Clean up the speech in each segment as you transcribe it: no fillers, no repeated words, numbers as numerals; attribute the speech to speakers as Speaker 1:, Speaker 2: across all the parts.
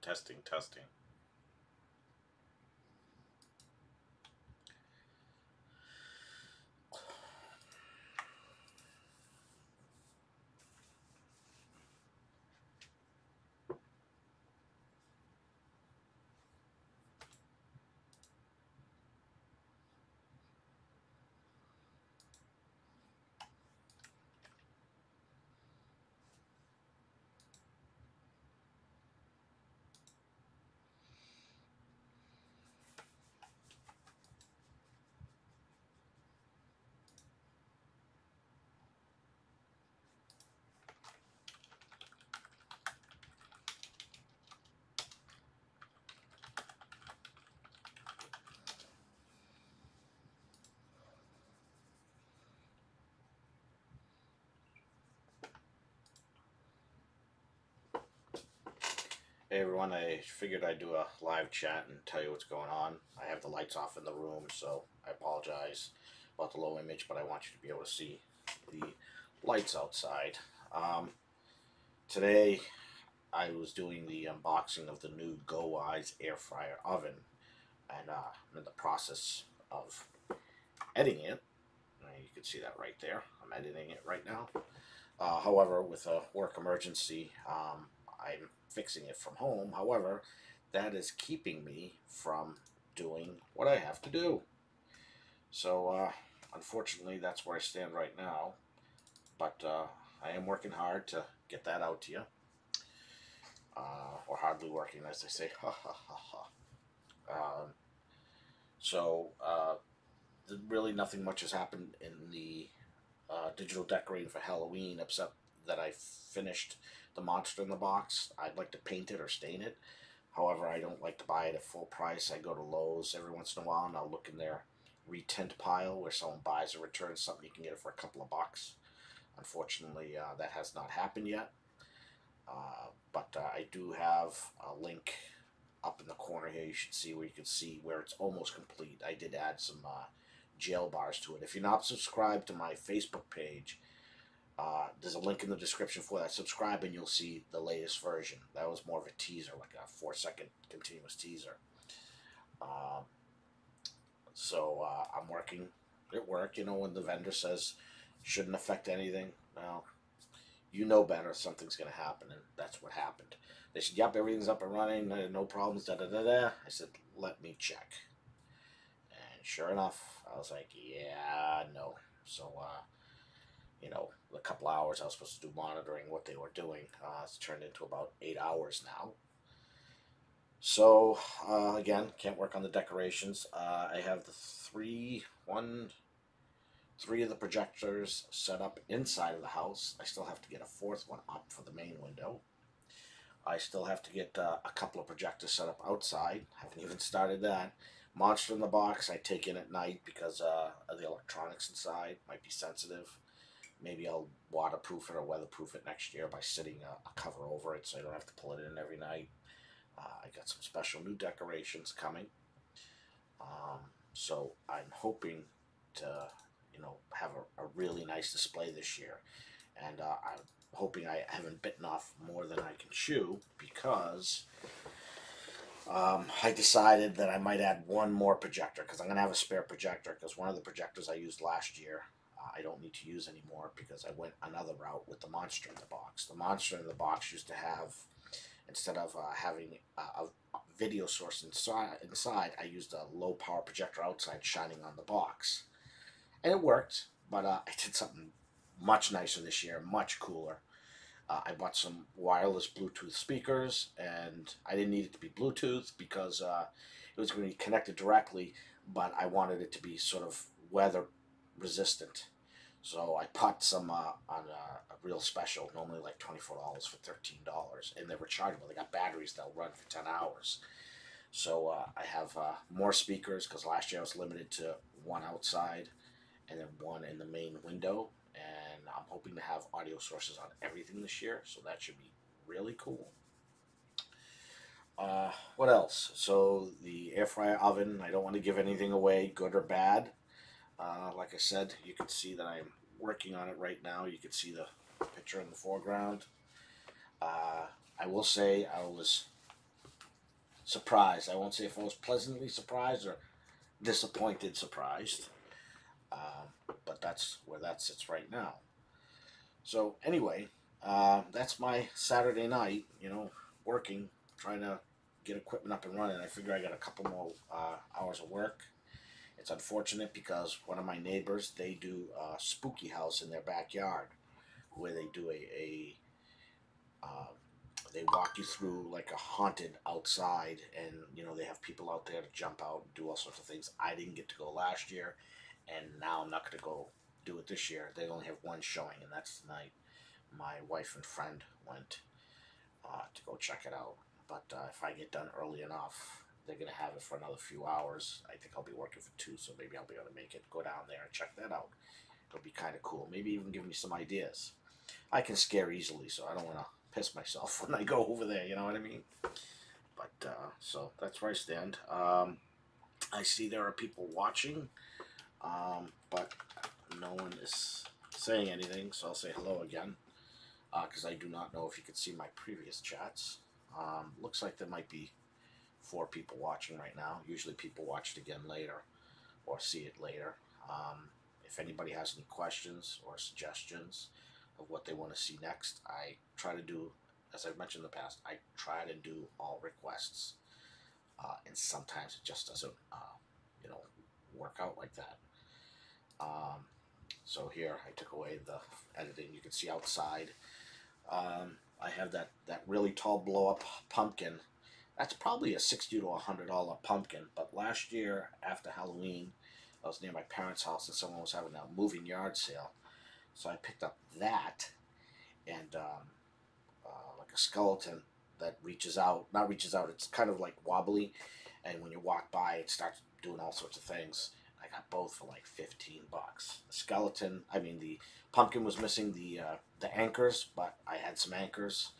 Speaker 1: Testing, testing. Hey everyone, I figured I'd do a live chat and tell you what's going on. I have the lights off in the room, so I apologize about the low image, but I want you to be able to see the lights outside. Today I was doing the unboxing of the new GoWISE air fryer oven, and I'm in the process of editing it. You can see that right there. I'm editing it right now. However, with a work emergency, I'm fixing it from home. However, that is keeping me from doing what I have to do. So, unfortunately, that's where I stand right now. But I am working hard to get that out to you. Or hardly working, as they say. Ha ha ha ha. So, really nothing much has happened in the digital decorating for Halloween, except that I finished the monster in the box. I'd like to paint it or stain it. However, I don't like to buy it at full price. I go to Lowe's every once in a while and I'll look in their retint pile where someone buys or returns something. You can get it for a couple of bucks. Unfortunately, that has not happened yet. But I do have a link up in the corner here. You should see where you can see where it's almost complete. I did add some gel bars to it. If you're not subscribed to my Facebook page, there's a link in the description for that. Subscribe and you'll see the latest version. That was more of a teaser, like a 4-second continuous teaser. So I'm working at work. You know, when the vendor says shouldn't affect anything, well, you know better. Something's going to happen, and that's what happened. They said, yep, everything's up and running, no problems, da-da-da-da. I said, let me check. And sure enough, I was like, yeah, no. So, you know, a couple hours I was supposed to do monitoring what they were doing. It's turned into about 8 hours now. So, again, can't work on the decorations. I have the three of the projectors set up inside of the house. I still have to get a fourth one up for the main window. I still have to get a couple of projectors set up outside. Haven't even started that. Monster in the box I take in at night because of the electronics inside. Might be sensitive. Maybe I'll waterproof it or weatherproof it next year by sitting a cover over it so I don't have to pull it in every night. I got some special new decorations coming. So I'm hoping to, you know, have a really nice display this year. And I'm hoping I haven't bitten off more than I can chew, because I decided that I might add one more projector, because I'm going to have a spare projector, because one of the projectors I used last year I don't need to use anymore because I went another route with the monster in the box. The monster in the box used to have, instead of having a video source inside, I used a low power projector outside shining on the box. And it worked, but I did something much nicer this year, much cooler. I bought some wireless Bluetooth speakers, and I didn't need it to be Bluetooth because it was going to be connected directly, but I wanted it to be sort of weather resistant. So I bought some on a real special, normally like $24 for $13, and they're rechargeable. They got batteries that'll run for 10 hours. So I have more speakers, because last year I was limited to one outside and then one in the main window, and I'm hoping to have audio sources on everything this year, so that should be really cool. What else? So the air fryer oven, I don't want to give anything away, good or bad. Like I said, you can see that I'm working on it right now. You can see the picture in the foreground. I will say I was surprised. I won't say if I was pleasantly surprised or disappointed surprised. But that's where that sits right now. So anyway, that's my Saturday night, you know, working, trying to get equipment up and running. I figure I got a couple more hours of work. It's unfortunate because one of my neighbors, they do a spooky house in their backyard where they do they walk you through like a haunted outside, and you know they have people out there to jump out and do all sorts of things. I didn't get to go last year, and now I'm not going to go do it this year. They only have one showing, and that's tonight. My wife and friend went to go check it out. But if I get done early enough, they're going to have it for another few hours. I think I'll be working for 2, so maybe I'll be able to make it, go down there and check that out. It'll be kind of cool. Maybe even give me some ideas. I can scare easily, so I don't want to piss myself when I go over there, you know what I mean? But, so that's where I stand. I see there are people watching, but no one is saying anything, so I'll say hello again. Because I do not know if you could see my previous chats. Looks like there might be 4 people watching right now. Usually people watch it again later or see it later. If anybody has any questions or suggestions of what they want to see next, I try to do, as I've mentioned in the past, I try to do all requests. And sometimes it just doesn't, you know, work out like that. So here I took away the editing. You can see outside. I have that really tall blow-up pumpkin. That's probably a $60 to $100 pumpkin. But last year, after Halloween, I was near my parents' house and someone was having a moving yard sale. So I picked up that and like a skeleton that reaches out. Not reaches out, it's kind of like wobbly. And when you walk by, it starts doing all sorts of things. I got both for like 15 bucks. The skeleton, I mean the pumpkin was missing the anchors, but I had some anchors,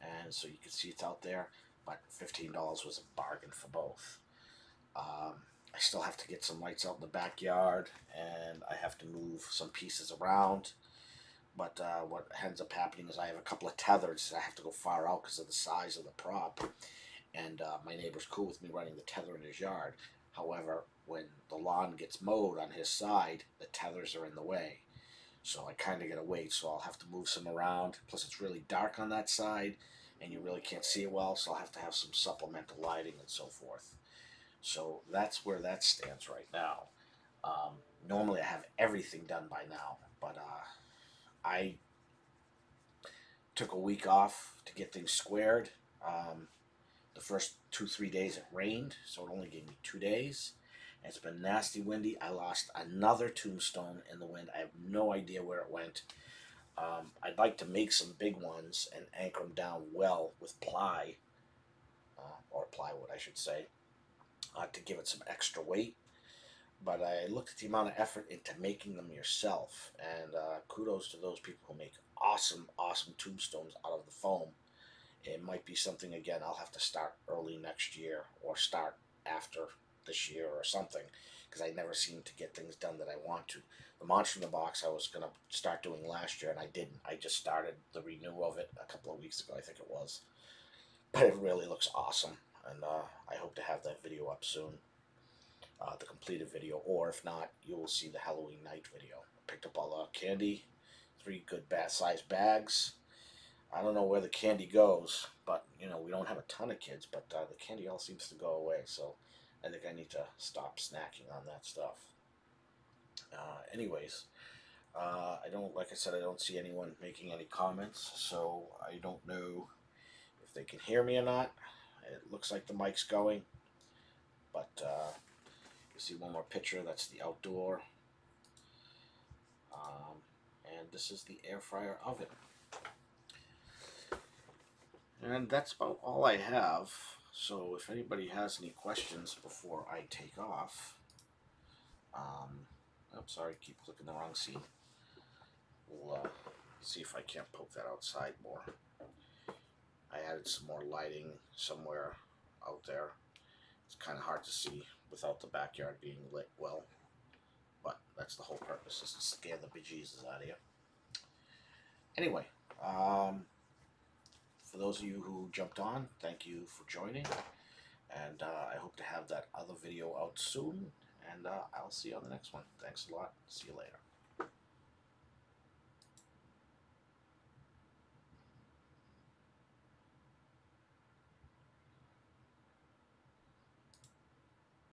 Speaker 1: and so you can see it's out there. But $15 was a bargain for both. I still have to get some lights out in the backyard, and I have to move some pieces around. But what ends up happening is I have a couple of tethers that I have to go far out because of the size of the prop. And my neighbor's cool with me running the tether in his yard. However, when the lawn gets mowed on his side, the tethers are in the way. So I kind of gotta wait, so I'll have to move some around. Plus it's really dark on that side, and you really can't see it well, so I'll have to have some supplemental lighting and so forth. So that's where that stands right now. Normally I have everything done by now, but I took a week off to get things squared. The first 2-3 days it rained, so it only gave me 2 days. It's been nasty windy. I lost another tombstone in the wind. I have no idea where it went. I'd like to make some big ones and anchor them down well with ply, or plywood I should say, to give it some extra weight. But I looked at the amount of effort into making them yourself, and kudos to those people who make awesome tombstones out of the foam. It might be something, again, I'll have to start early next year or start after this year or something, because I never seem to get things done that I want to. The Monster in the Box I was going to start doing last year, and I didn't. I just started the renew of it a couple of weeks ago, I think it was. But it really looks awesome, and I hope to have that video up soon, the completed video, or if not, you will see the Halloween night video. I picked up all the candy, 3 good size bags. I don't know where the candy goes, but, you know, we don't have a ton of kids, but the candy all seems to go away, so I think I need to stop snacking on that stuff. Anyways, like I said, I don't see anyone making any comments, so I don't know if they can hear me or not. It looks like the mic's going, but you see one more picture, that's the outdoor. And this is the air fryer oven. And that's about all I have. So if anybody has any questions before I take off, I'm sorry, keep clicking the wrong scene. We'll see if I can't poke that outside more. I added some more lighting somewhere out there. It's kind of hard to see without the backyard being lit well, but that's the whole purpose, is to scare the bejesus out of you. Anyway, for those of you who jumped on, thank you for joining. And I hope to have that other video out soon. And I'll see you on the next one. Thanks a lot. See you later.